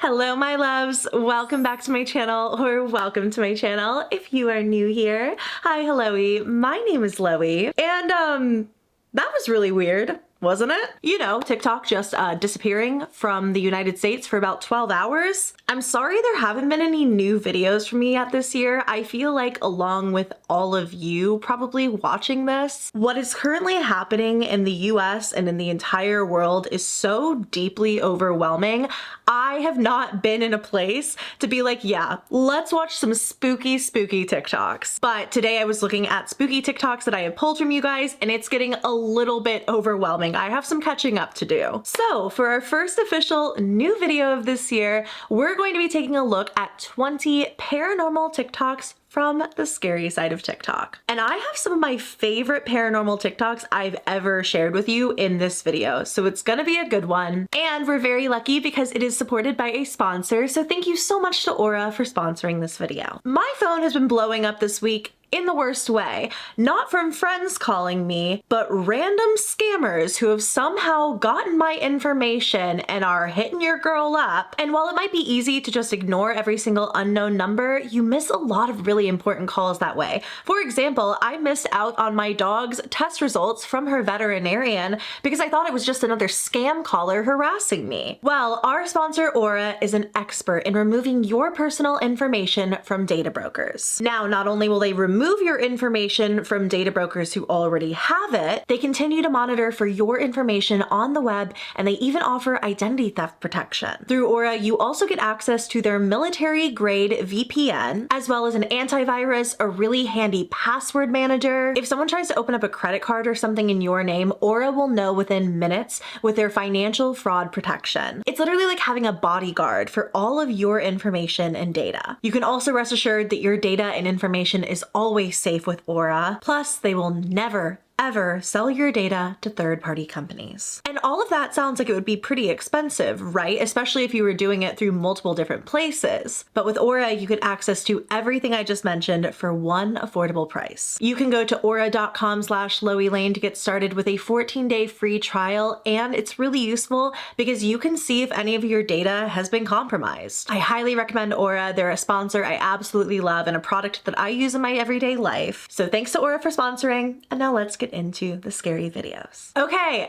Hello my loves, welcome back to my channel, or welcome to my channel if you are new here. Hi, hello-y, my name is Loey, and that was really weird, wasn't it? You know, TikTok just disappearing from the United States for about 12 hours. I'm sorry there haven't been any new videos from me yet this year. I feel like along with all of you probably watching this, what is currently happening in the US and in the entire world is so deeply overwhelming. I have not been in a place to be like, yeah, let's watch some spooky TikToks. But today I was looking at spooky TikToks that I have pulled from you guys, and it's getting a little bit overwhelming. I have some catching up to do. So for our first official new video of this year, we're going to be taking a look at 20 paranormal TikToks from the scary side of TikTok. And I have some of my favorite paranormal TikToks I've ever shared with you in this video, so it's gonna be a good one. And we're very lucky because it is supported by a sponsor, so thank you so much to Aura for sponsoring this video. My phone has been blowing up this week in the worst way. Not from friends calling me, but random scammers who have somehow gotten my information and are hitting your girl up. And while it might be easy to just ignore every single unknown number, you miss a lot of really important calls that way. For example, I missed out on my dog's test results from her veterinarian because I thought it was just another scam caller harassing me. Well, our sponsor Aura is an expert in removing your personal information from data brokers. Now, not only will they remove your information from data brokers who already have it, they continue to monitor for your information on the web, and they even offer identity theft protection. Through Aura, you also get access to their military-grade VPN, as well as an antivirus, a really handy password manager. If someone tries to open up a credit card or something in your name, Aura will know within minutes with their financial fraud protection. It's literally like having a bodyguard for all of your information and data. You can also rest assured that your data and information is always safe with Aura. Plus, they will never ever sell your data to third-party companies. And all of that sounds like it would be pretty expensive, right? Especially if you were doing it through multiple different places. But with Aura, you get access to everything I just mentioned for one affordable price. You can go to aura.com/LoeyLane to get started with a 14-day free trial, and it's really useful because you can see if any of your data has been compromised. I highly recommend Aura. They're a sponsor I absolutely love and a product that I use in my everyday life. So thanks to Aura for sponsoring, and now let's get into the scary videos. Okay.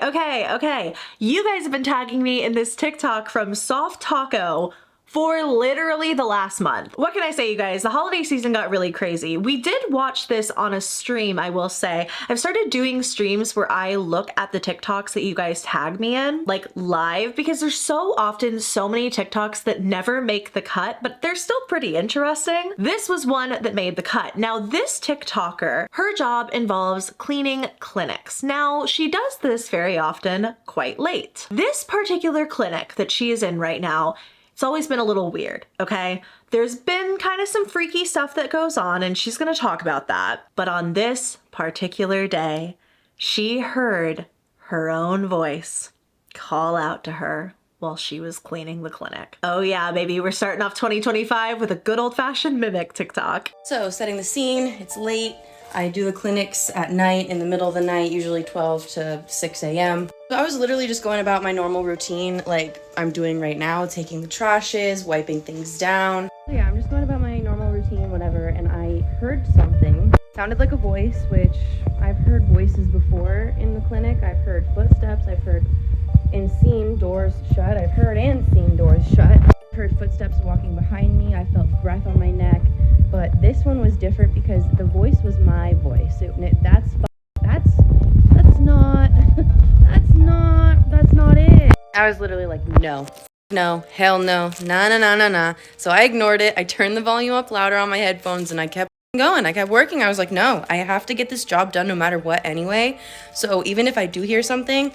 You guys have been tagging me in this TikTok from Soft Taco for literally the last month. What can I say, you guys? The holiday season got really crazy. We did watch this on a stream, I will say. I've started doing streams where I look at the TikToks that you guys tag me in, like live, because there's so often so many TikToks that never make the cut, but they're still pretty interesting. This was one that made the cut. Now, this TikToker, her job involves cleaning clinics. Now, she does this very often quite late. This particular clinic that she is in right now, it's always been a little weird, okay? There's been kind of some freaky stuff that goes on, and she's gonna talk about that. But on this particular day, she heard her own voice call out to her while she was cleaning the clinic. Oh yeah, baby, we're starting off 2025 with a good old-fashioned mimic TikTok. So, setting the scene, it's late. I do the clinics at night, in the middle of the night, usually 12 to 6 a.m. I was literally just going about my normal routine like I'm doing right now, taking the trashes, wiping things down. So yeah, I'm just going about my normal routine, whatever, and I heard something. Sounded like a voice, which I've heard voices before in the clinic. I've heard footsteps, I've heard and seen doors shut. I've heard and seen doors shut. I've heard footsteps walking behind me. I felt breath on my neck. But this one was different because the voice was my voice. That's not it. I was literally like, no, hell no, nah. So I ignored it. I turned the volume up louder on my headphones and I kept going. I kept working. I was like, no, I have to get this job done no matter what anyway. So even if I do hear something,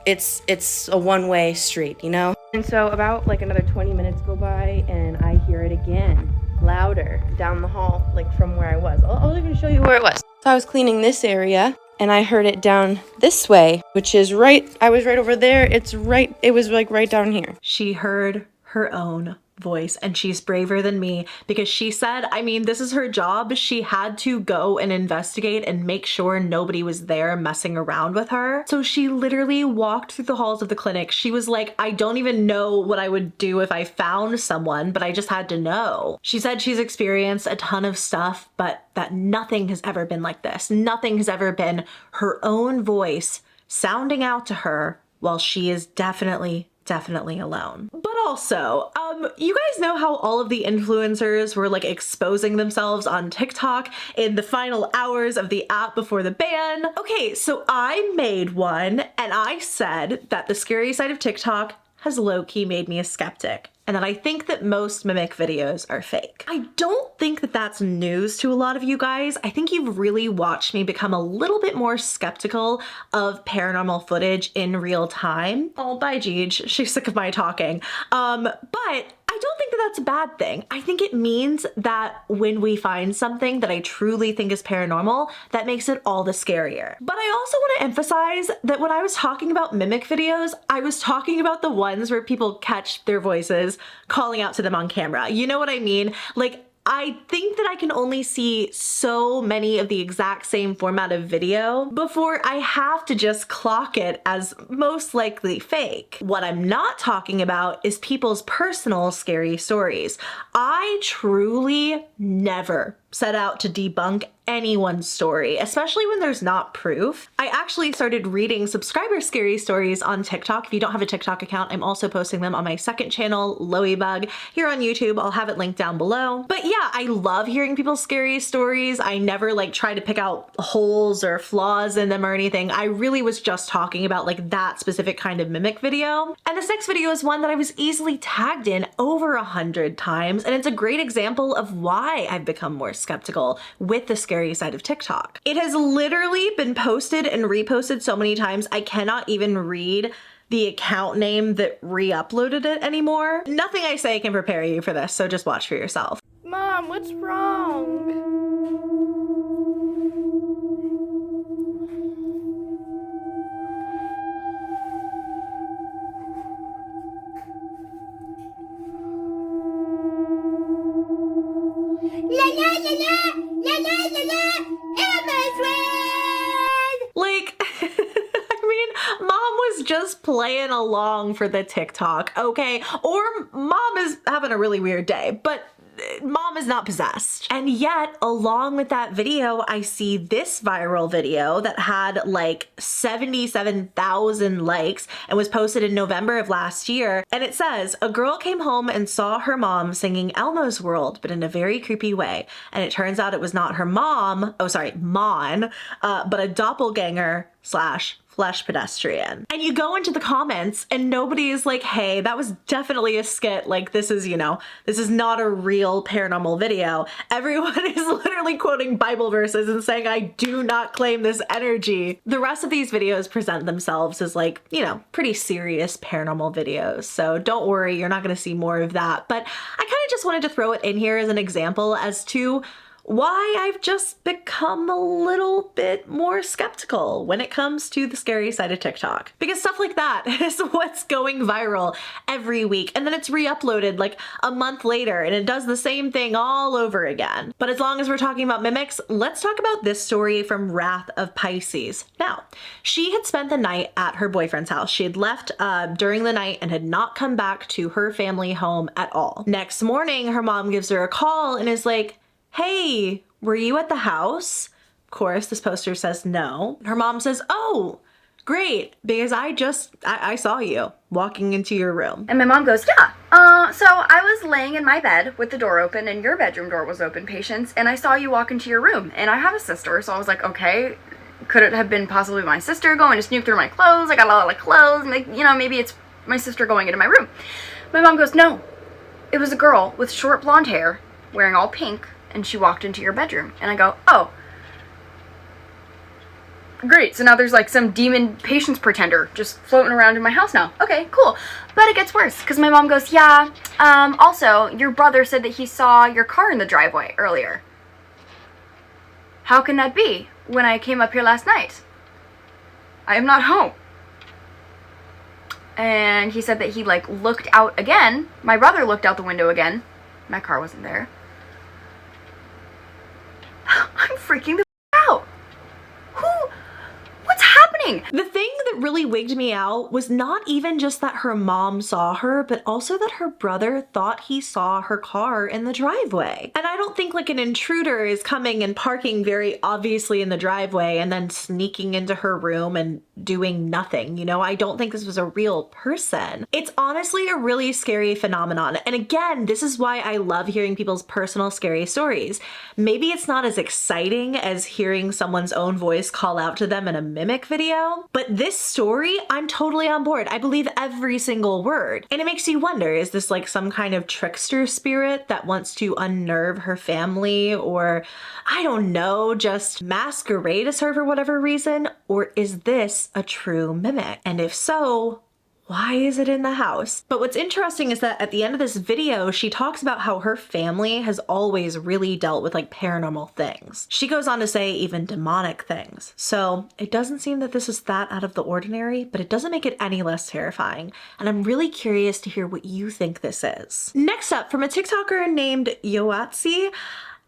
it's a one-way street, you know? And so about like another 20 minutes go by and I hear it again, louder, down the hall, like from where I was. I'll even show you where it was. So I was cleaning this area and I heard it down this way, which is right, I was right over there. It was like right down here. She heard her own voice, and she's braver than me because she said, I mean, this is her job. She had to go and investigate and make sure nobody was there messing around with her. So she literally walked through the halls of the clinic. She was like, I don't even know what I would do if I found someone, but I just had to know. She said she's experienced a ton of stuff, but that nothing has ever been like this. Nothing has ever been her own voice sounding out to her while she is definitely alone. But also, you guys know how all of the influencers were like exposing themselves on TikTok in the final hours of the app before the ban? Okay, so I made one and I said that the scary side of TikTok has low-key made me a skeptic, and that I think that most mimic videos are fake. I don't think that that's news to a lot of you guys. I think you've really watched me become a little bit more skeptical of paranormal footage in real time. Oh, bye, Jeej. She's sick of my talking. But I don't think that that's a bad thing. I think it means that when we find something that I truly think is paranormal, that makes it all the scarier. But I also want to emphasize that when I was talking about mimic videos, I was talking about the ones where people catch their voices calling out to them on camera. You know what I mean? Like, I think that I can only see so many of the exact same format of video before I have to just clock it as most likely fake. What I'm not talking about is people's personal scary stories. I truly never set out to debunk anyone's story, especially when there's not proof. I actually started reading subscriber scary stories on TikTok. If you don't have a TikTok account, I'm also posting them on my second channel, Loeybug, here on YouTube. I'll have it linked down below. But yeah, I love hearing people's scary stories. I never like try to pick out holes or flaws in them or anything. I really was just talking about like that specific kind of mimic video. And this next video is one that I was easily tagged in over 100 times, and it's a great example of why I've become more skeptical with the scary side of TikTok. It has literally been posted and reposted so many times, I cannot even read the account name that re-uploaded it anymore. Nothing I say can prepare you for this, so just watch for yourself. Mom, what's wrong? La la la la la la la la Emma's red! Like, I mean, mom was just playing along for the TikTok, okay? Or mom is having a really weird day, but mom is not possessed. And yet, along with that video, I see this viral video that had like 77,000 likes and was posted in November of last year. And it says, a girl came home and saw her mom singing Elmo's World, but in a very creepy way. And it turns out it was not her mom, oh sorry, Mon, but a doppelganger / flesh pedestrian. And you go into the comments and nobody is like, hey, that was definitely a skit. Like, this is, you know, this is not a real paranormal video. Everyone is literally quoting Bible verses and saying, I do not claim this energy. The rest of these videos present themselves as like, you know, pretty serious paranormal videos. So don't worry, you're not gonna see more of that. But I kind of just wanted to throw it in here as an example as to why I've just become a little bit more skeptical when it comes to the scary side of TikTok. Because stuff like that is what's going viral every week, and then it's re-uploaded like a month later and it does the same thing all over again. But as long as we're talking about mimics, let's talk about this story from Wraithofpisces. Now, she had spent the night at her boyfriend's house. She had left during the night and had not come back to her family home at all. Next morning, her mom gives her a call and is like, hey, were you at the house? Of course, this poster says no. Her mom says, oh, great, because I saw you walking into your room. And my mom goes, yeah, so I was laying in my bed with the door open and your bedroom door was open, Patience, and I saw you walk into your room. And I have a sister, so I was like, okay, could it have been possibly my sister going to snoop through my clothes? I got a lot of clothes, you know, maybe it's my sister going into my room. My mom goes, no, it was a girl with short blonde hair wearing all pink, and she walked into your bedroom. And I go, oh, great, so now there's like some demon Patience pretender just floating around in my house now. Okay, cool. But it gets worse, because my mom goes, yeah, also, your brother said that he saw your car in the driveway earlier. How can that be when I came up here last night? I am not home. And he said that he like looked out again. My brother looked out the window again. My car wasn't there. I'm freaking the out. What's happening? The thing that really wigged me out was not even just that her mom saw her, but also that her brother thought he saw her car in the driveway. And I don't think like an intruder is coming and parking very obviously in the driveway and then sneaking into her room and doing nothing. You know, I don't think this was a real person. It's honestly a really scary phenomenon. And again, this is why I love hearing people's personal scary stories. Maybe it's not as exciting as hearing someone's own voice call out to them in a mimic video, but this story, I'm totally on board. I believe every single word. And it makes you wonder, is this like some kind of trickster spirit that wants to unnerve her family, or I don't know, just masquerade as her for whatever reason? Or is this a true mimic? And if so, why is it in the house? But what's interesting is that at the end of this video, she talks about how her family has always really dealt with like paranormal things. She goes on to say even demonic things. So it doesn't seem that this is that out of the ordinary, but it doesn't make it any less terrifying. And I'm really curious to hear what you think this is. Next up, from a TikToker named Yoatzi.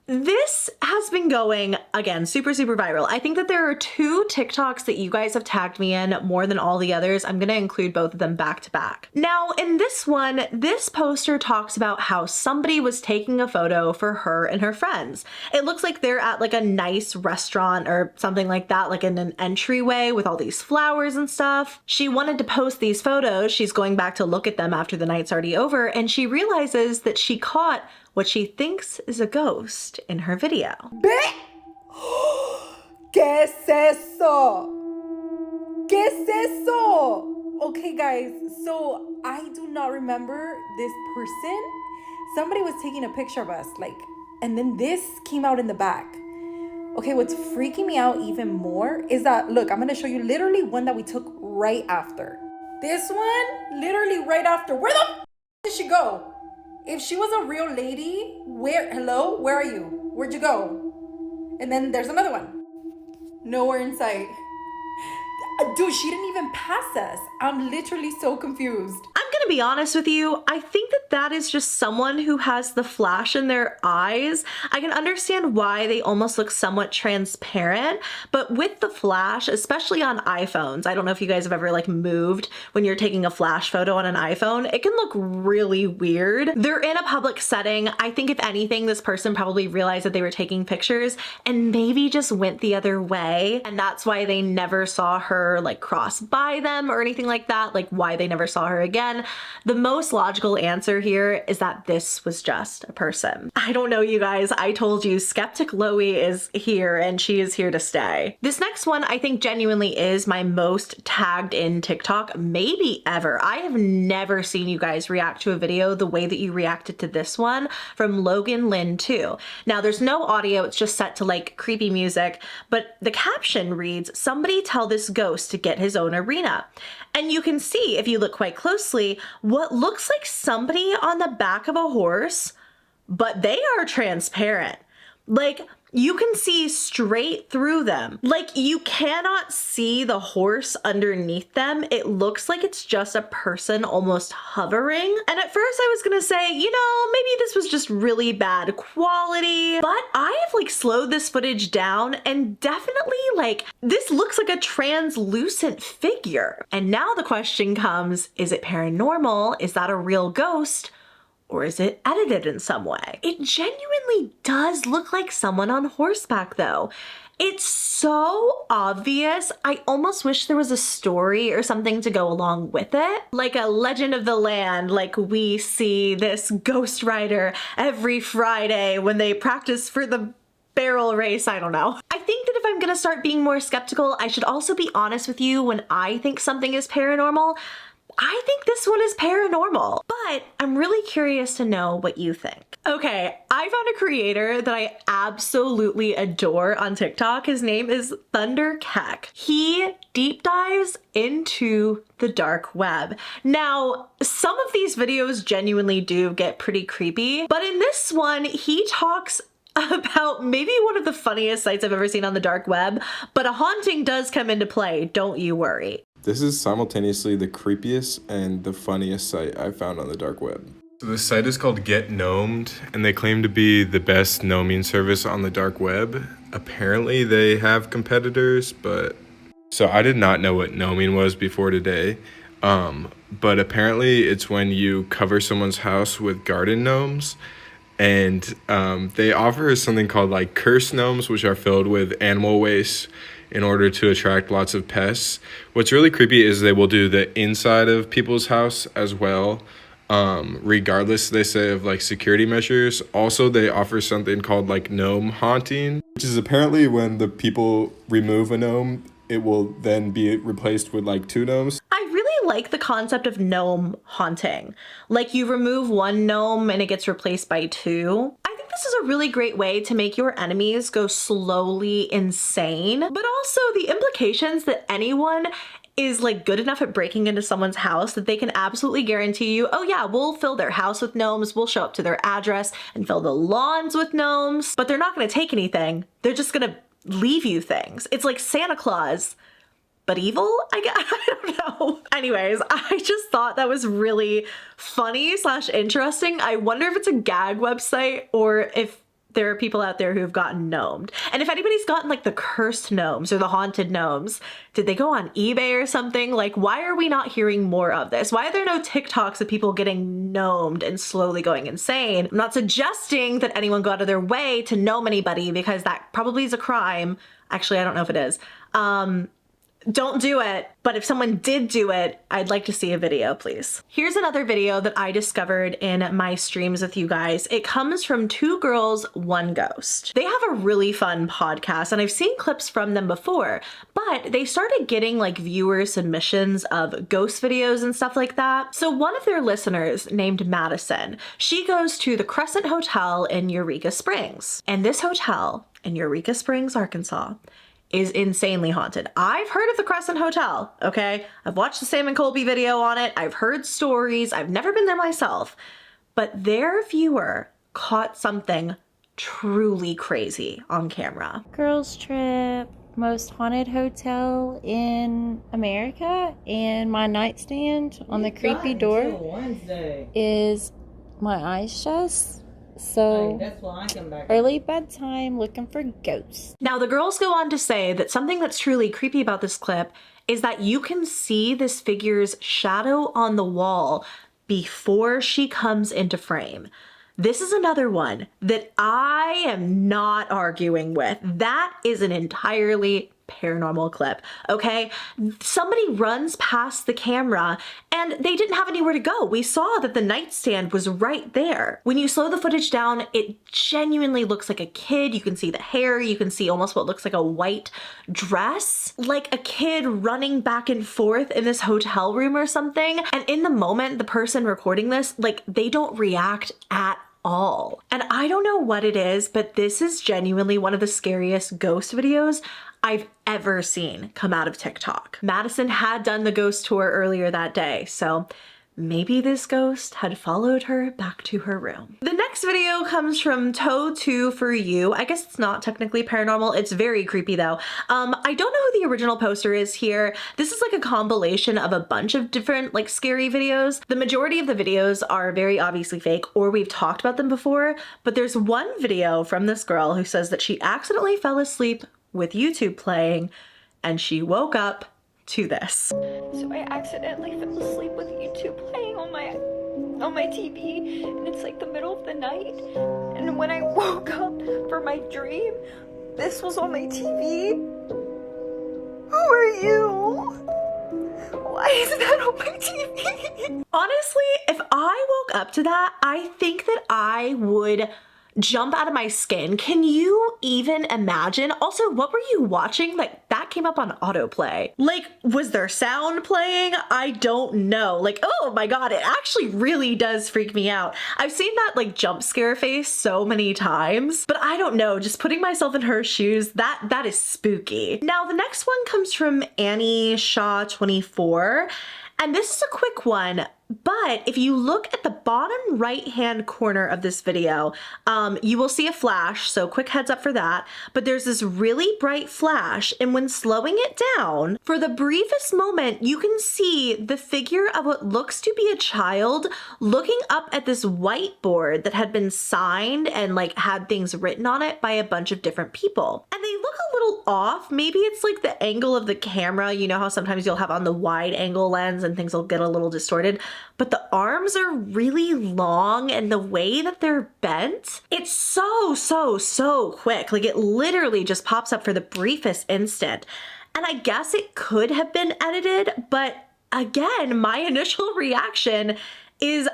This has been going, again, super viral. I think that there are 2 TikToks that you guys have tagged me in more than all the others. I'm gonna include both of them back to back. Now, in this one, this poster talks about how somebody was taking a photo for her and her friends. It looks like they're at like a nice restaurant or something like that, like in an entryway with all these flowers and stuff. She wanted to post these photos. She's going back to look at them after the night's already over, and she realizes that she caught what she thinks is a ghost in her video. ¿Qué es eso? ¿Qué es eso? Okay, guys, so I do not remember this person. Somebody was taking a picture of us, like, and then this came out in the back. Okay, what's freaking me out even more is that, look, I'm gonna show you literally one that we took right after. This one, literally right after. Where the f did she go? If she was a real lady, hello, where are you? Where'd you go? And then there's another one. Nowhere in sight. Dude, she didn't even pass us. I'm literally so confused. I'm gonna be honest with you. I think that that is just someone who has the flash in their eyes. I can understand why they almost look somewhat transparent, but with the flash, especially on iPhones, I don't know if you guys have ever like moved when you're taking a flash photo on an iPhone, it can look really weird. They're in a public setting. I think if anything, this person probably realized that they were taking pictures and maybe just went the other way. And that's why they never saw her like cross by them or anything like that, like why they never saw her again. The most logical answer here is that this was just a person. I don't know, you guys. I told you, Skeptic Loey is here and she is here to stay. This next one I think genuinely is my most tagged in TikTok maybe ever. I have never seen you guys react to a video the way that you reacted to this one from Logan Lynn 2. Now there's no audio, it's just set to like creepy music, but the caption reads, "Somebody tell this ghost to get his own arena." And you can see, if you look quite closely, what looks like somebody on the back of a horse, but they are transparent. Like, you can see straight through them. Like, you cannot see the horse underneath them. It looks like it's just a person almost hovering. And at first I was gonna say, you know, maybe this was just really bad quality, but I have like slowed this footage down and definitely like, this looks like a translucent figure. And now the question comes, is it paranormal? Is that a real ghost? Or is it edited in some way? It genuinely does look like someone on horseback though. It's so obvious. I almost wish there was a story or something to go along with it. Like a legend of the land, like we see this ghost rider every Friday when they practice for the barrel race, I don't know. I think that if I'm gonna start being more skeptical, I should also be honest with you when I think something is paranormal. I think this one is paranormal, but I'm really curious to know what you think. Okay, I found a creator that I absolutely adore on TikTok. His name is ThunderKek. He deep dives into the dark web. Now, some of these videos genuinely do get pretty creepy, but in this one, he talks about maybe one of the funniest sites I've ever seen on the dark web, but a haunting does come into play, don't you worry. This is simultaneously the creepiest and the funniest site I found on the dark web. So the site is called Get Gnomed, and they claim to be the best gnoming service on the dark web. Apparently they have competitors, but... So I did not know what gnoming was before today. But apparently it's when you cover someone's house with garden gnomes, and they offer something called like curse gnomes, which are filled with animal waste in order to attract lots of pests. What's really creepy is they will do the inside of people's house as well, regardless, they say, of like security measures. Also, they offer something called like gnome haunting, which is apparently when the people remove a gnome, it will then be replaced with like 2 gnomes. I really like the concept of gnome haunting. Like you remove 1 gnome and it gets replaced by 2. I think this is a really great way to make your enemies go slowly insane, but also the implications that anyone is like good enough at breaking into someone's house that they can absolutely guarantee you, oh yeah, we'll fill their house with gnomes, we'll show up to their address and fill the lawns with gnomes, but they're not gonna take anything. They're just gonna leave you things. It's like Santa Claus, but evil, I guess. I don't know. Anyways, I just thought that was really funny / interesting. I wonder if it's a gag website or if there are people out there who have gotten gnomed. And if anybody's gotten like the cursed gnomes or the haunted gnomes, did they go on eBay or something? Like, why are we not hearing more of this? Why are there no TikToks of people getting gnomed and slowly going insane? I'm not suggesting that anyone go out of their way to gnome anybody, because that probably is a crime. Actually, I don't know if it is. Don't do it, but if someone did do it, I'd like to see a video, please. Here's another video that I discovered in my streams with you guys. It comes from 2 Girls, 1 Ghost. They have a really fun podcast, and I've seen clips from them before, but they started getting like viewer submissions of ghost videos and stuff like that. So one of their listeners, named Madison, she goes to the Crescent Hotel in Eureka Springs. And this hotel in Eureka Springs, Arkansas, is insanely haunted. I've heard of the Crescent Hotel, okay? I've watched the Sam and Colby video on it. I've heard stories. I've never been there myself. But their viewer caught something truly crazy on camera. Girls trip, most haunted hotel in America, and my nightstand on the creepy door is my ice chest. So that's why I come back. Early bedtime looking for ghosts. Now the girls go on to say that something that's truly creepy about this clip is that you can see this figure's shadow on the wall before she comes into frame. This is another one that I am not arguing with. That is an entirely paranormal clip, okay? Somebody runs past the camera and they didn't have anywhere to go. We saw that the nightstand was right there. When you slow the footage down, it genuinely looks like a kid. You can see the hair, you can see almost what looks like a white dress, like a kid running back and forth in this hotel room or something. And in the moment, the person recording this, like, they don't react at all. And I don't know what it is, but this is genuinely one of the scariest ghost videos I've ever seen come out of TikTok. Madison had done the ghost tour earlier that day, so maybe this ghost had followed her back to her room. The next video comes from Toe2 for You. I guess it's not technically paranormal. It's very creepy though. I don't know who the original poster is here. This is like a compilation of a bunch of different like scary videos. The majority of the videos are very obviously fake, or we've talked about them before, but there's one video from this girl who says that she accidentally fell asleep with YouTube playing and she woke up to this. So I accidentally fell asleep with YouTube playing on my TV, and it's like the middle of the night, and when I woke up for my dream, this was on my TV. Who are you? Why is that on my TV? Honestly, if I woke up to that, I think that I would jump out of my skin. Can you even imagine? Also, what were you watching? Like, that came up on autoplay. Like, was there sound playing? I don't know. Like, oh my God, it actually really does freak me out. I've seen that like jump scare face so many times, but I don't know, just putting myself in her shoes, that is spooky. Now, the next one comes from Annie Shaw 24. And this is a quick one, but if you look at the bottom right-hand corner of this video, you will see a flash, so quick heads up for that. But there's this really bright flash, and when slowing it down, for the briefest moment, you can see the figure of what looks to be a child looking up at this whiteboard that had been signed and like had things written on it by a bunch of different people. And they look a little off. Maybe it's like the angle of the camera. You know how sometimes you'll have on the wide angle lens and things will get a little distorted, but the arms are really long and the way that they're bent, it's so quick. Like it literally just pops up for the briefest instant. And I guess it could have been edited, but again, my initial reaction is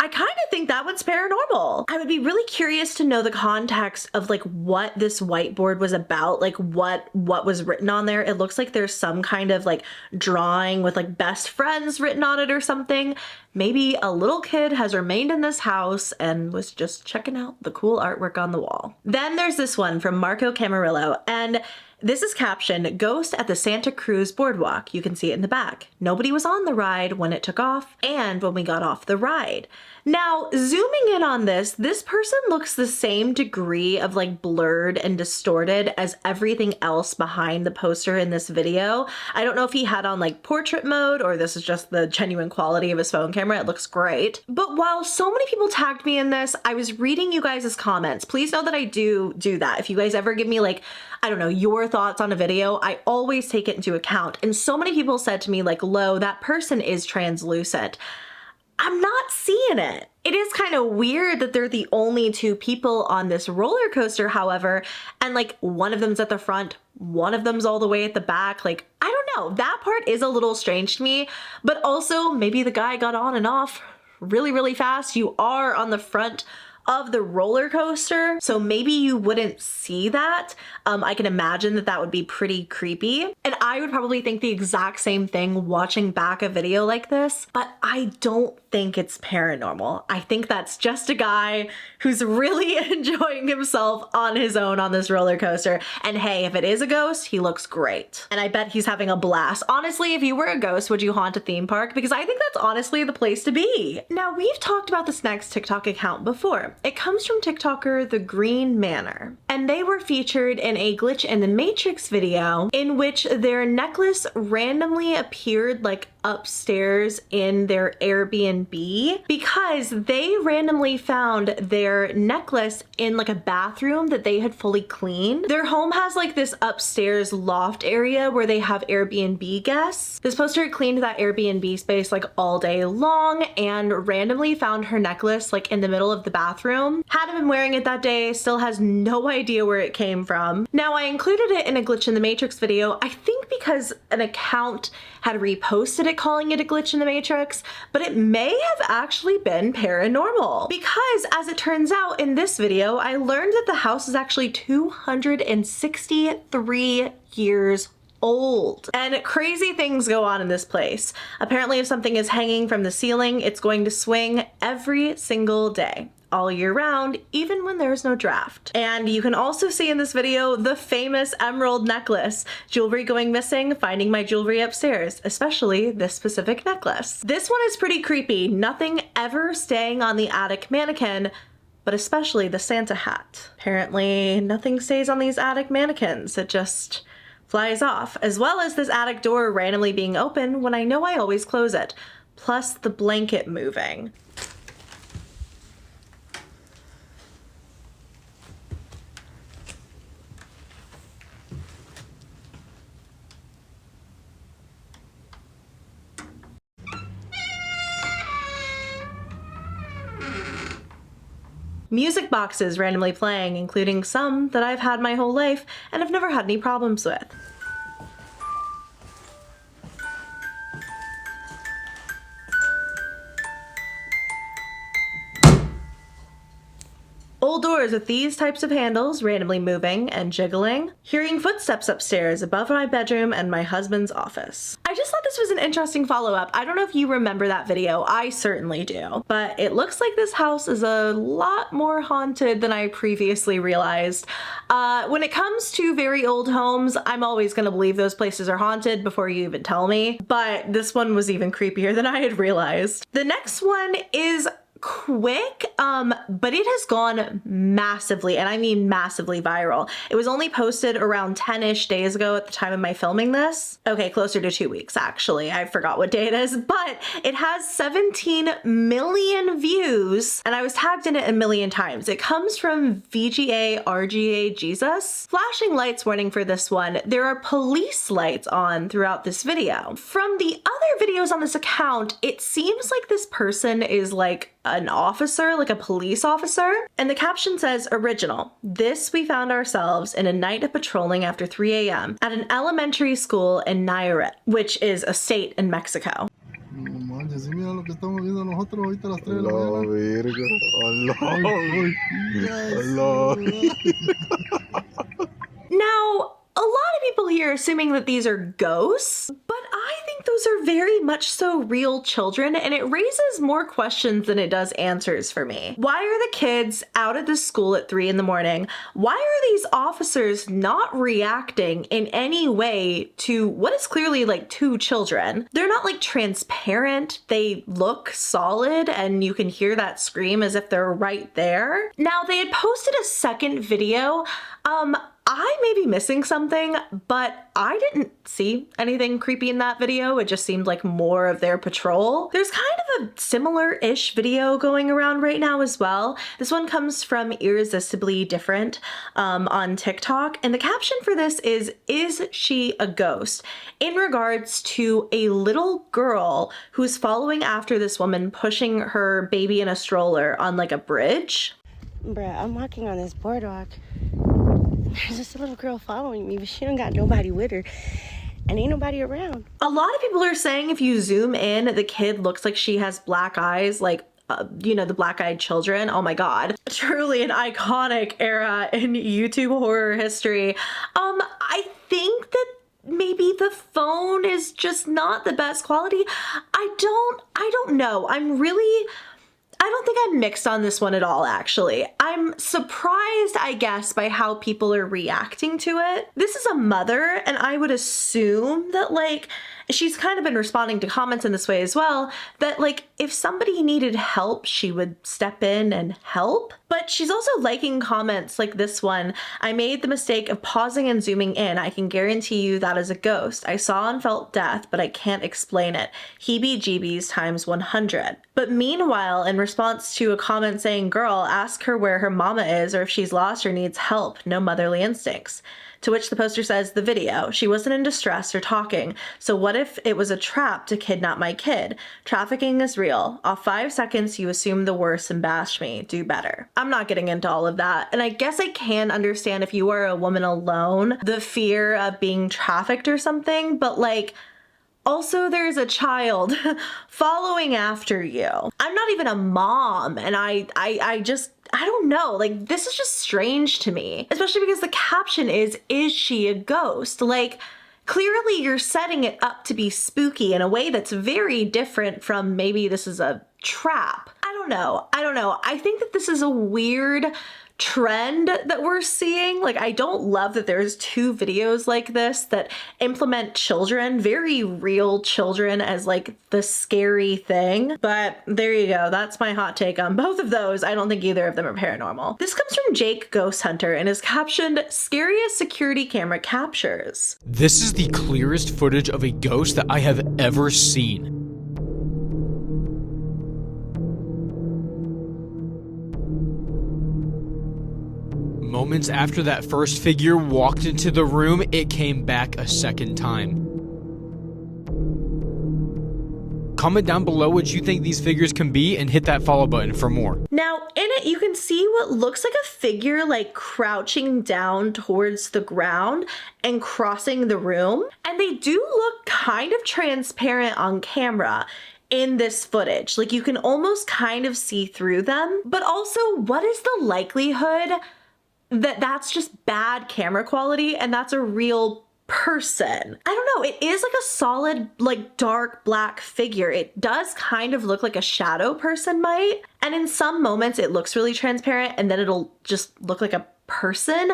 I kind of think that one's paranormal. I would be really curious to know the context of like what this whiteboard was about, like what was written on there. It looks like there's some kind of like drawing with like best friends written on it or something. Maybe a little kid has remained in this house and was just checking out the cool artwork on the wall. Then there's this one from Marcocamarillo, and this is captioned, "Ghost at the Santa Cruz Boardwalk." You can see it in the back. Nobody was on the ride when it took off and when we got off the ride. Now, zooming in on this person looks the same degree of like blurred and distorted as everything else behind the poster in this video. I don't know if he had on like portrait mode or this is just the genuine quality of his phone camera. It looks great. But while so many people tagged me in this, I was reading you guys' comments. Please know that I do that. If you guys ever give me like, I don't know, your thoughts on a video, I always take it into account. And so many people said to me like, Lo, that person is translucent. I'm not seeing it. It is kind of weird that they're the only two people on this roller coaster, however, and like one of them's at the front, one of them's all the way at the back. Like, I don't know, that part is a little strange to me, but also maybe the guy got on and off really fast. You are on the front of the roller coaster, so maybe you wouldn't see that. I can imagine that that would be pretty creepy, and I would probably think the exact same thing watching back a video like this, but I don't think it's paranormal. I think that's just a guy who's really enjoying himself on his own on this roller coaster. And hey, if it is a ghost, he looks great. And I bet he's having a blast. Honestly, if you were a ghost, would you haunt a theme park? Because I think that's honestly the place to be. Now, we've talked about this next TikTok account before. It comes from TikToker thegreenemanor, and they were featured in a Glitch in the Matrix video in which their necklace randomly appeared like upstairs in their Airbnb because they randomly found their necklace in like a bathroom that they had fully cleaned. Their home has like this upstairs loft area where they have Airbnb guests. This poster had cleaned that Airbnb space like all day long and randomly found her necklace like in the middle of the bathroom. Hadn't been wearing it that day, still has no idea where it came from. Now, I included it in a Glitch in the Matrix video, I think because an account had reposted it calling it a glitch in the Matrix, but it may have actually been paranormal because as it turns out in this video, I learned that the house is actually 263 years old. And crazy things go on in this place. Apparently, if something is hanging from the ceiling, it's going to swing every single day, all year round, even when there's no draft. And you can also see in this video the famous emerald necklace. Jewelry going missing, finding my jewelry upstairs, especially this specific necklace. This one is pretty creepy. Nothing ever staying on the attic mannequin, but especially the Santa hat. Apparently, nothing stays on these attic mannequins. It just flies off, as well as this attic door randomly being open when I know I always close it, plus the blanket moving. Music boxes randomly playing, including some that I've had my whole life and have never had any problems with. Old doors with these types of handles randomly moving and jiggling. Hearing footsteps upstairs above my bedroom and my husband's office. I just thought this was an interesting follow-up. I don't know if you remember that video. I certainly do. But it looks like this house is a lot more haunted than I previously realized. When it comes to very old homes, I'm always going to believe those places are haunted before you even tell me. But this one was even creepier than I had realized. The next one is quick, but it has gone massively, and I mean massively viral. It was only posted around 10-ish days ago at the time of my filming this. Okay, closer to 2 weeks actually. I forgot what day it is, but it has 17 million views, and I was tagged in it a million times. It comes from vga.rga.jesus. Flashing lights warning for this one. There are police lights on throughout this video. From the other videos on this account, it seems like this person is like an officer, like a police officer. And the caption says, original. This we found ourselves in a night of patrolling after 3 a.m. at an elementary school in Nayarit, which is a state in Mexico. Now, a lot of people here are assuming that these are ghosts, but I think those are very much so real children, and it raises more questions than it does answers for me. Why are the kids out at this school at 3 in the morning? Why are these officers not reacting in any way to what is clearly like 2 children? They're not like transparent. They look solid, and you can hear that scream as if they're right there. Now, they had posted a second video. I may be missing something, but I didn't see anything creepy in that video. It just seemed like more of their patrol. There's kind of a similar-ish video going around right now as well. This one comes from Irresistibly on TikTok, and the caption for this is she a ghost? In regards to a little girl who's following after this woman pushing her baby in a stroller on like a bridge. Bruh, I'm walking on this boardwalk. There's just a little girl following me, but she don't got nobody with her, and ain't nobody around. A lot of people are saying if you zoom in, the kid looks like she has black eyes, like, you know, the black-eyed children. Oh my god. Truly an iconic era in YouTube horror history. I think that maybe the phone is just not the best quality. I don't know. I don't think I'm mixed on this one at all, actually. I'm surprised, I guess, by how people are reacting to it. This is a mother, and I would assume that, like, she's kind of been responding to comments in this way as well, that, like, if somebody needed help, she would step in and help. But she's also liking comments like this one. I made the mistake of pausing and zooming in. I can guarantee you that is a ghost. I saw and felt death, but I can't explain it. Heebie-jeebies times 100. But meanwhile, in response to a comment saying, girl, ask her where her mama is or if she's lost or needs help. No motherly instincts. To which the poster says, the video. She wasn't in distress or talking. So what if it was a trap to kidnap my kid? Trafficking is real. Off 5 seconds, you assume the worst and bash me. Do better. I'm not getting into all of that. And I guess I can understand if you are a woman alone, the fear of being trafficked or something, but like, also, there's a child following after you. I'm not even a mom, and I don't know, like, this is just strange to me, especially because the caption is she a ghost? Like, clearly you're setting it up to be spooky in a way that's very different from maybe this is a trap. I don't know. I think that this is a weird trend that we're seeing. Like, I don't love that there's 2 videos like this that implement children, very real children, as like the scary thing. But there you go. That's my hot take on both of those. I don't think either of them are paranormal. This comes from Jakeghosthunter and is captioned, scariest security camera captures. This is the clearest footage of a ghost that I have ever seen. Moments after that first figure walked into the room, it came back a second time. Comment down below what you think these figures can be and hit that follow button for more. Now, in it, you can see what looks like a figure like crouching down towards the ground and crossing the room. And they do look kind of transparent on camera. in this footage. Like you can almost kind of see through them, but also what is the likelihood that that's just bad camera quality and that's a real person? I don't know. It is like a solid, like dark black figure. It does kind of look like a shadow person might. And in some moments it looks really transparent and then it'll just look like a person.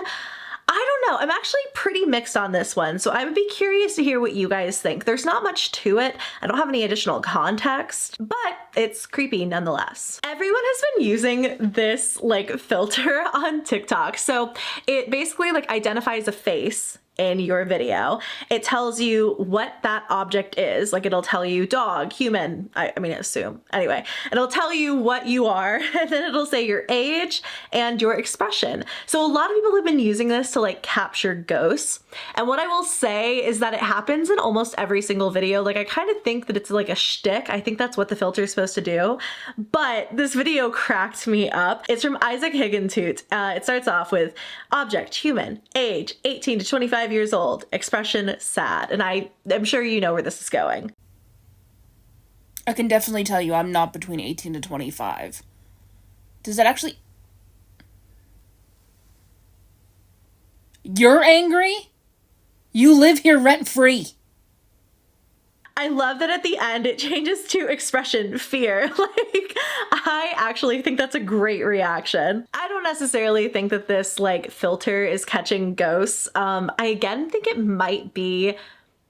I don't know. I'm actually pretty mixed on this one, so I would be curious to hear what you guys think. There's not much to it. I don't have any additional context, but it's creepy nonetheless. Everyone has been using this like filter on TikTok. So it basically like identifies a face in your video. It tells you what that object is. Like it'll tell you dog, human, I mean, assume. Anyway, it'll tell you what you are, and then it'll say your age and your expression. So a lot of people have been using this to like capture ghosts. And what I will say is that it happens in almost every single video. Like I kind of think that it's like a shtick. I think that's what the filter is supposed to do. But this video cracked me up. It's from Isaac Higgintoot. It starts off with object, human, age, 18 to 25 years old, expression, sad. And I'm sure you know where this is going. I can definitely tell you I'm not between 18 to 25. Does that actually... You're angry? You live here rent-free. I love that at the end it changes to expression, fear. Like, I actually think that's a great reaction. I don't necessarily think that this like filter is catching ghosts. I again think it might be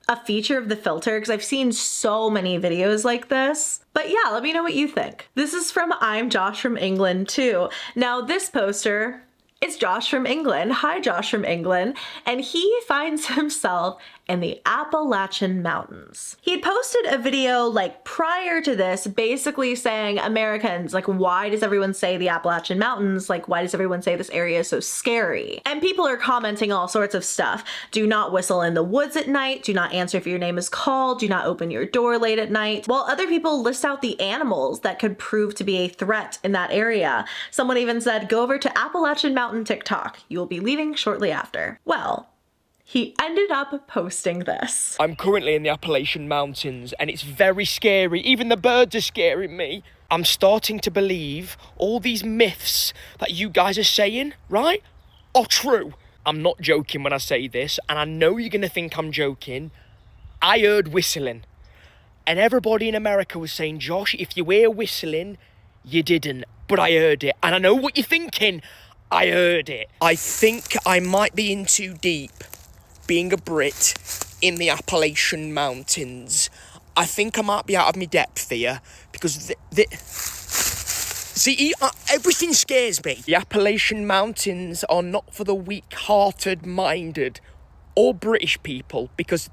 a feature of the filter because I've seen so many videos like this. But yeah, let me know what you think. This is from I'm Josh from England too. Now this poster, it's Josh from England. Hi, Josh from England. And he finds himself in the Appalachian Mountains. He had posted a video like prior to this basically saying, Americans, like, why does everyone say the Appalachian Mountains? Like, why does everyone say this area is so scary? And people are commenting all sorts of stuff. Do not whistle in the woods at night. Do not answer if your name is called. Do not open your door late at night. While other people list out the animals that could prove to be a threat in that area. Someone even said, go over to Appalachian Mountain TikTok. You will be leaving shortly after. Well, he ended up posting this. I'm currently in the Appalachian Mountains and it's very scary. Even the birds are scaring me. I'm starting to believe all these myths that you guys are saying, right, are true. I'm not joking when I say this, and I know you're going to think I'm joking. I heard whistling. And everybody in America was saying, Josh, if you hear whistling, you didn't. But I heard it. And I know what you're thinking. I heard it. I think I might be in too deep. Being a Brit in the Appalachian Mountains, I think I might be out of my depth here because everything scares me. The Appalachian Mountains are not for the weak-hearted minded or British people because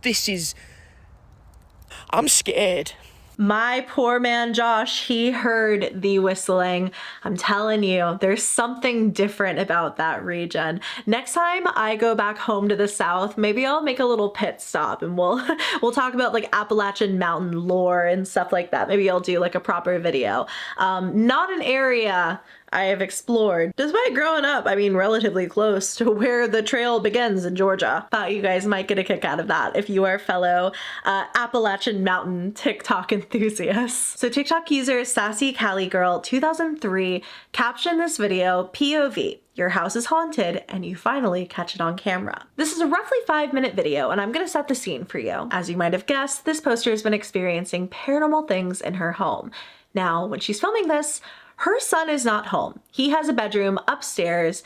I'm scared. My poor man Josh, he heard the whistling. I'm telling you, there's something different about that region. Next time I go back home to the South, maybe I'll make a little pit stop and we'll talk about like Appalachian Mountain lore and stuff like that. Maybe I'll do like a proper video. Not an area I have explored, despite growing up, I mean, relatively close to where the trail begins in Georgia. Thought you guys might get a kick out of that if you are fellow Appalachian Mountain TikTok enthusiasts. So TikTok user Sassy Cali Girl 2003 captioned this video, POV, your house is haunted and you finally catch it on camera. This is a roughly 5-minute video and I'm gonna set the scene for you. As you might have guessed, this poster has been experiencing paranormal things in her home. Now, when she's filming this, her son is not home. He has a bedroom upstairs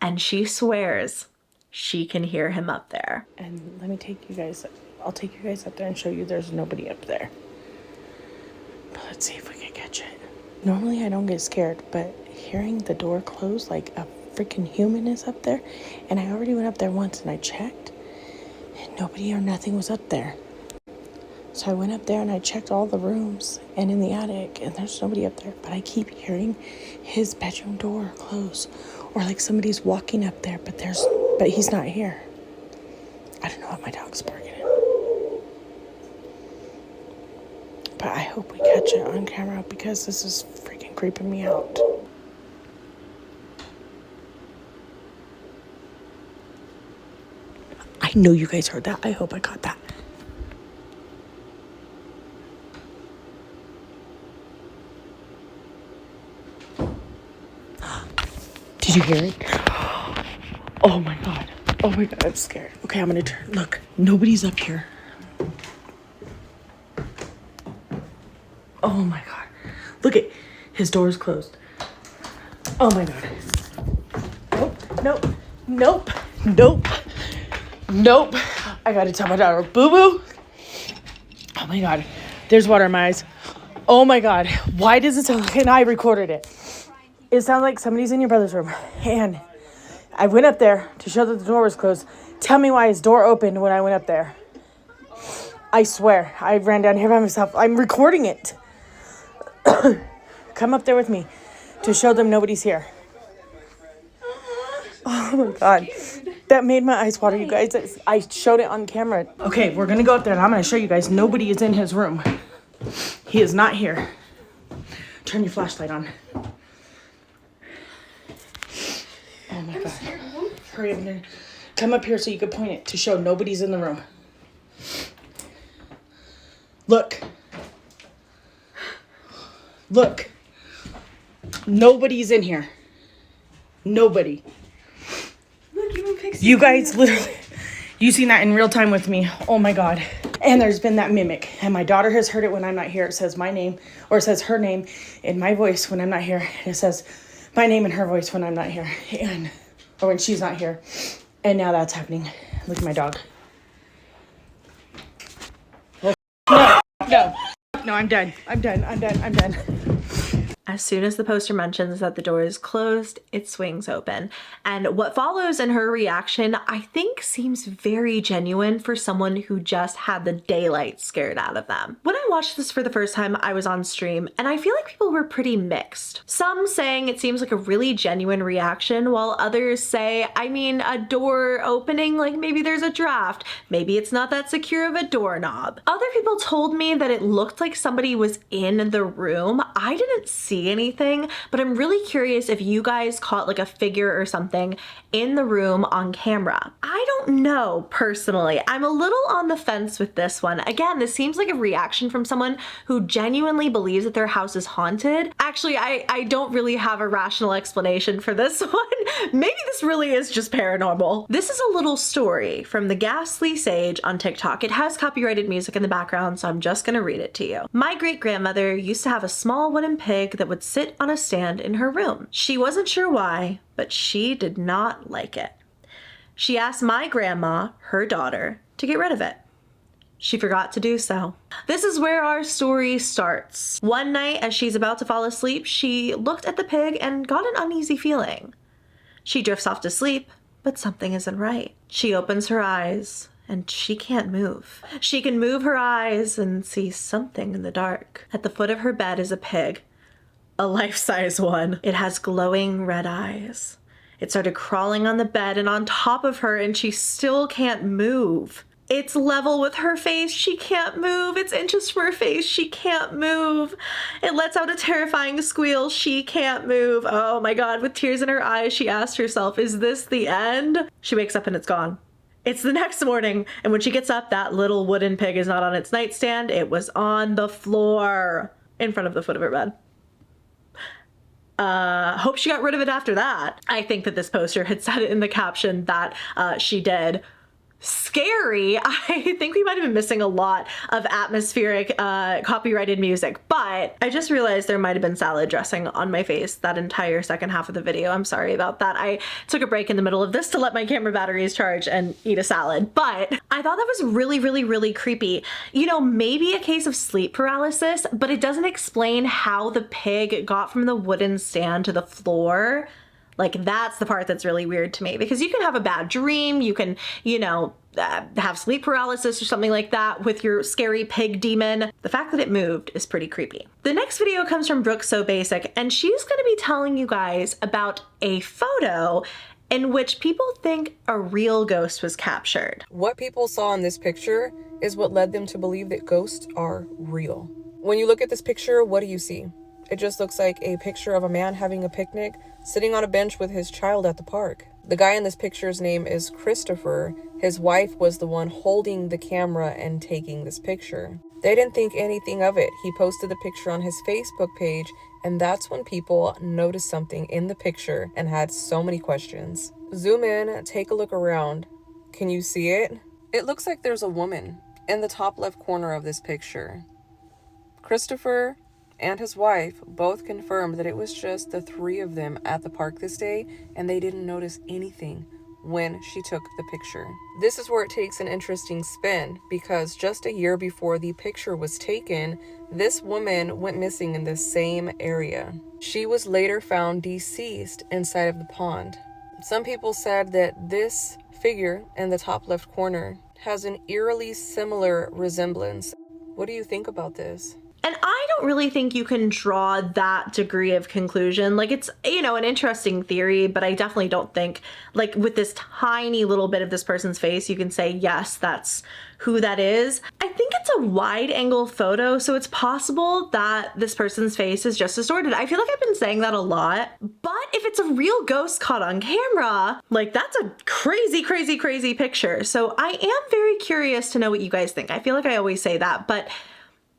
and she swears she can hear him up there. And let me take you guys, I'll take you guys up there and show you there's nobody up there. But let's see if we can catch it. Normally I don't get scared, but hearing the door close like a freaking human is up there, and I already went up there once and I checked and nobody or nothing was up there. So I went up there and I checked all the rooms and in the attic and there's nobody up there, but I keep hearing his bedroom door close or like somebody's walking up there, but he's not here. I don't know what my dog's barking at. But I hope we catch it on camera because this is freaking creeping me out. I know you guys heard that. I hope I caught that. Did you hear it? Oh my god. Oh my god, I'm scared. Okay, I'm gonna turn. Look, nobody's up here. Oh my god. Look at his door is closed. Oh my god. Nope, nope, nope, nope, nope. I gotta tell my daughter, boo-boo. Oh my god. There's water in my eyes. Oh my god. Why does it sound like, and I recorded it. It sounds like somebody's in your brother's room. And I went up there to show that the door was closed. Tell me why his door opened when I went up there. I swear. I ran down here by myself. I'm recording it. Come up there with me to show them nobody's here. Oh my god. That made my eyes water, you guys. I showed it on camera. Okay, we're gonna go up there and I'm gonna show you guys nobody is in his room. He is not here. Turn your flashlight on. Oh my god. Hurry up and come up here so you can point it to show nobody's in the room. Look. Look. Nobody's in here. Nobody. You guys literally, you seen that in real time with me. Oh my god. And there's been that mimic. And my daughter has heard it when I'm not here. It says my name, or it says her name in my voice when I'm not here. And it says my name in her voice when I'm not here. And, or when she's not here. And now that's happening. Look at my dog. Oh, no, I'm done. I'm done. As soon as the poster mentions that the door is closed, it swings open. And what follows in her reaction, I think seems very genuine for someone who just had the daylight scared out of them. When I watched this for the first time, I was on stream, and I feel like people were pretty mixed. Some saying it seems like a really genuine reaction, while others say, I mean, a door opening, like maybe there's a draft, maybe it's not that secure of a doorknob. Other people told me that it looked like somebody was in the room. I didn't see anything, but I'm really curious if you guys caught like a figure or something in the room on camera. I don't know personally. I'm a little on the fence with this one. Again, this seems like a reaction from someone who genuinely believes that their house is haunted. Actually, I don't really have a rational explanation for this one. Maybe this really is just paranormal. This is a little story from Theghastlysage on TikTok. It has copyrighted music in the background, so I'm just gonna read it to you. My great-grandmother used to have a small wooden pig that would sit on a stand in her room. She wasn't sure why, but she did not like it. She asked my grandma, her daughter, to get rid of it. She forgot to do so. This is where our story starts. One night, as she's about to fall asleep, she looked at the pig and got an uneasy feeling. She drifts off to sleep, but something isn't right. She opens her eyes, and she can't move. She can move her eyes and see something in the dark. At the foot of her bed is a pig. A life-size one. It has glowing red eyes. It started crawling on the bed and on top of her, and she still can't move. It's level with her face. She can't move. It's inches from her face. She can't move. It lets out a terrifying squeal. She can't move. Oh my god. With tears in her eyes, she asked herself, is this the end? She wakes up and it's gone. It's the next morning, and when she gets up, that little wooden pig is not on its nightstand. It was on the floor in front of the foot of her bed. Hope she got rid of it after that. I think that this poster had said it in the caption that she did. Scary. I think we might have been missing a lot of atmospheric copyrighted music, but I just realized there might have been salad dressing on my face that entire second half of the video. I'm sorry about that. I took a break in the middle of this to let my camera batteries charge and eat a salad, but I thought that was really, really, really creepy. You know, maybe a case of sleep paralysis, but it doesn't explain how the pig got from the wooden stand to the floor. Like, that's the part that's really weird to me, because you can have a bad dream, you can, you know, have sleep paralysis or something like that with your scary pig demon. The fact that it moved is pretty creepy. The next video comes from Brookesobasic, and she's gonna be telling you guys about a photo in which people think a real ghost was captured. What people saw in this picture is what led them to believe that ghosts are real. When you look at this picture, what do you see? It just looks like a picture of a man having a picnic, sitting on a bench with his child at the park. The guy in this picture's name is Christopher. His wife was the one holding the camera and taking this picture. They didn't think anything of it. He posted the picture on his Facebook page, and that's when people noticed something in the picture and had so many questions. Zoom in, take a look around. Can you see it? It looks like there's a woman in the top left corner of this picture. Christopher and his wife both confirmed that it was just the three of them at the park this day, and they didn't notice anything when she took the picture. This is where it takes an interesting spin, because just a year before the picture was taken, this woman went missing in the same area. She was later found deceased inside of the pond. Some people said that this figure in the top left corner has an eerily similar resemblance. What do you think about this? And I don't really think you can draw that degree of conclusion. Like, it's, you know, an interesting theory, but I definitely don't think, like, with this tiny little bit of this person's face, you can say, yes, that's who that is. I think it's a wide angle photo, so it's possible that this person's face is just distorted. I feel like I've been saying that a lot, but if it's a real ghost caught on camera, like, that's a crazy, crazy, crazy picture. So I am very curious to know what you guys think. I feel like I always say that, but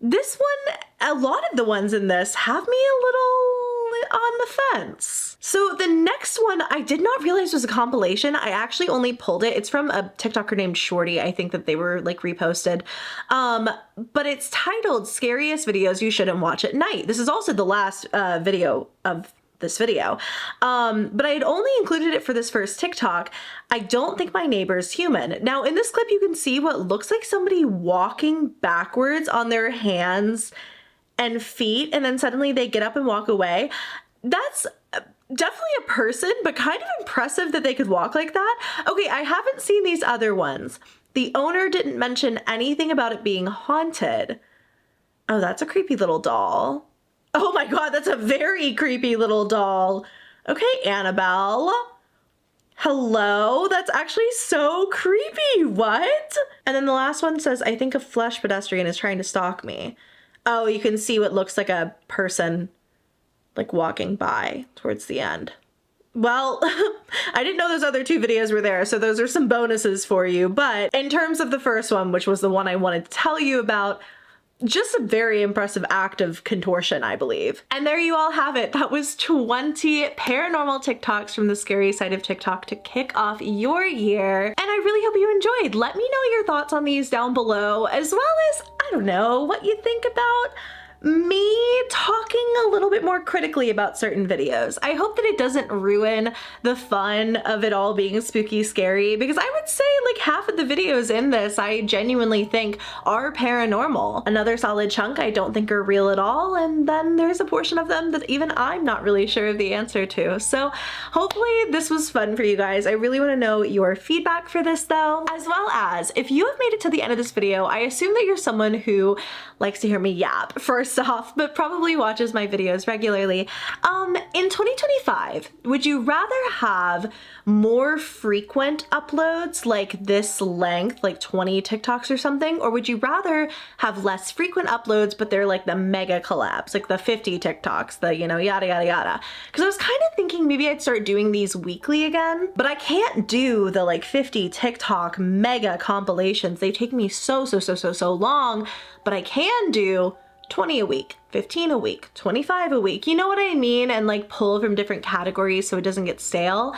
this one, a lot of the ones in this have me a little on the fence. So the next one I did not realize was a compilation. I actually only pulled it. It's from a TikToker named Shorty. I think that they were like reposted. But it's titled Scariest Videos You Shouldn't Watch at Night. This is also the last video of this video. But I had only included it for this first TikTok. I don't think my neighbor's human. Now in this clip, you can see what looks like somebody walking backwards on their hands and feet, and then suddenly they get up and walk away. That's definitely a person, but kind of impressive that they could walk like that. Okay, I haven't seen these other ones. The owner didn't mention anything about it being haunted. Oh, that's a creepy little doll. Oh my God, that's a very creepy little doll. Okay, Annabelle. Hello? That's actually so creepy. What? And then the last one says, I think a flesh pedestrian is trying to stalk me. Oh, you can see what looks like a person like walking by towards the end. Well, I didn't know those other two videos were there, so those are some bonuses for you. But in terms of the first one, which was the one I wanted to tell you about, just a very impressive act of contortion, I believe. And there you all have it. That was 20 paranormal TikToks from the scary side of TikTok to kick off your year. And I really hope you enjoyed. Let me know your thoughts on these down below, as well as, I don't know, what you think about me talking a little bit more critically about certain videos. I hope that it doesn't ruin the fun of it all being spooky scary, because I would say like half of the videos in this I genuinely think are paranormal. Another solid chunk I don't think are real at all, and then there's a portion of them that even I'm not really sure of the answer to. So hopefully this was fun for you guys. I really want to know your feedback for this though, as well as if you have made it to the end of this video, I assume that you're someone who likes to hear me yap first off, but probably watches my videos regularly. In 2025, would you rather have more frequent uploads like this length, like 20 TikToks or something, or would you rather have less frequent uploads but they're like the mega collabs, like the 50 TikToks, the, you know, yada yada yada? Because I was kind of thinking maybe I'd start doing these weekly again, but I can't do the like 50 TikTok mega compilations. They take me so long, but I can do 20 a week, 15 a week, 25 a week, you know what I mean? And like pull from different categories so it doesn't get stale.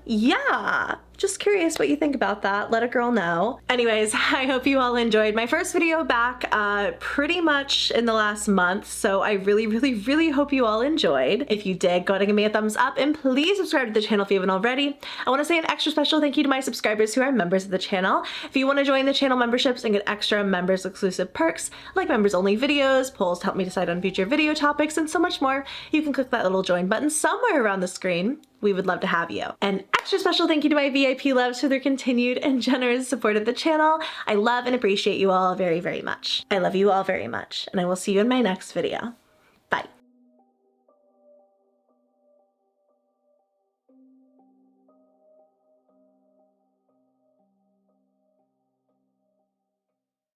Yeah, just curious what you think about that. Let a girl know. Anyways, I hope you all enjoyed my first video back pretty much in the last month. So I really hope you all enjoyed. If you did, go ahead and give me a thumbs up and please subscribe to the channel if you haven't already. I want to say an extra special thank you to my subscribers who are members of the channel. If you want to join the channel memberships and get extra members exclusive perks like members only videos, polls to help me decide on future video topics, and so much more, you can click that little join button somewhere around the screen. We would love to have you. An extra special thank you to my VIP loves for their continued and generous support of the channel. I love and appreciate you all very much. I love you all very much, and I will see you in my next video.